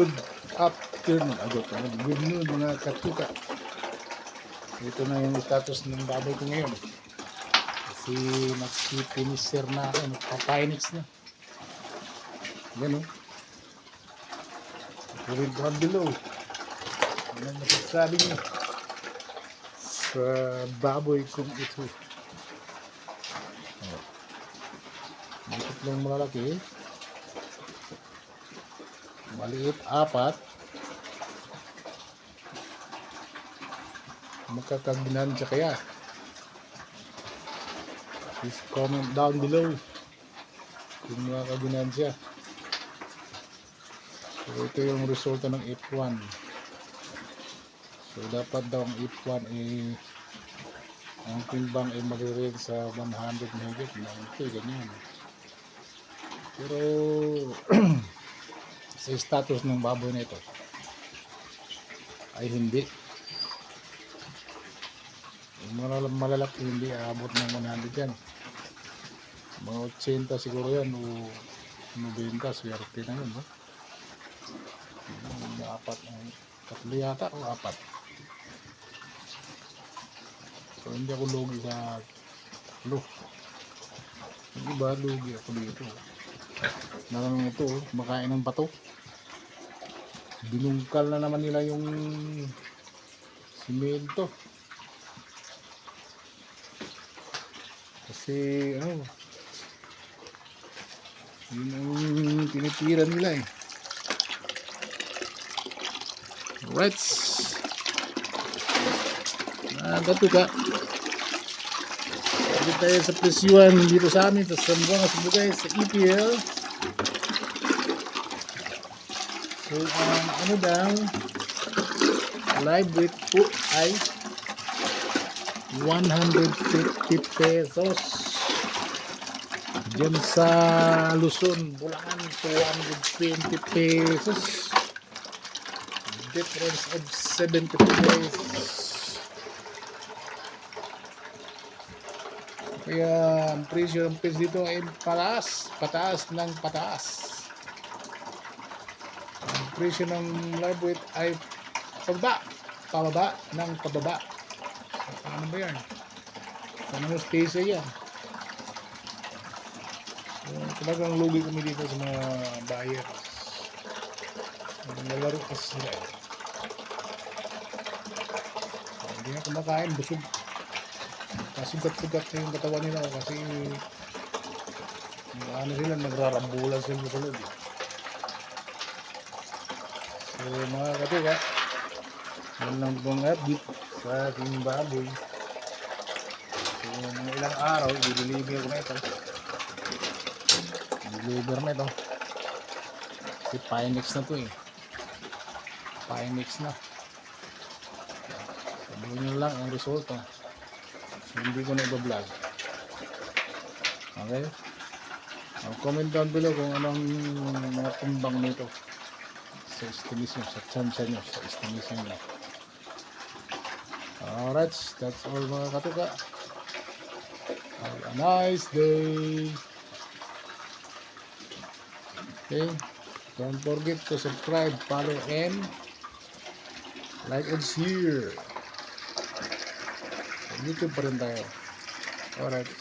Good afternoon. Good noon mga katuka. Ito na yung status ng baboy ko ngayon. Kasi nagsipinisir na ako. Nagpapainix na. Yan o. Comment down below. Ano masasabi niyo sa baboy kong ito? Dikit lang malalaki. Maliit, 4. Makakaginansya kaya? Please comment down below kung makakaginansya. So ito yung resulta ng F1. So dapat daw ang F1 ang timbang ay magre-range sa 100 mahigit, 90, ganyan. Pero sa status ng baboy na ito ay hindi. Yung malalaki hindi aabot ng 100 yan. Mga 80 siguro yan o 90, swerte na yun. No? Yung 3 yata o 4. So hindi ako lugi sa yung iba lugi ako dito. Nalang ito, makain ng bato. Binungkal na naman nila yung simento. Kasi yun ang tinitira nila eh. Alright. Katuka. Dito tayo sa presyuhan dito sa amin sa Zamboanga, Cebu guys, sa EPL. So ano daw, live weight po ay 150 pesos. Diyan sa Luzon, Bulangan, 220 pesos. Difference of 70 pesos. Kaya ang presyo ng pes dito ay pataas ng pataas. Ang presyo ng live weight ay pababa ng pababa. Ano ba yan? Sana mo space yan. Talagang lugi kami dito sa mga buyer. Nalaro kasi sila. Hindi na kumakain, busog. Kasugat-sugat na yung katawan nila kasi ano sila, nagrarambulan sila sa loob. So mga katuka, yan lang pong update sa ating baboy. So mga ilang araw, i-deliver ko na ito. I-deliver na ito. Kasi Pinex na ito eh. Pinex na. Sabihin nyo lang ang resulta. So, hindi ko na iba-vlog. Okay? Comment down below kung anong mga tumbang nito sa estimation, sa chance nyo, sa estimation nyo. Alright, that's all mga katuka. Have a nice day. Okay, don't forget to subscribe, follow, and like and share. YouTube pa rin tayo. Alright.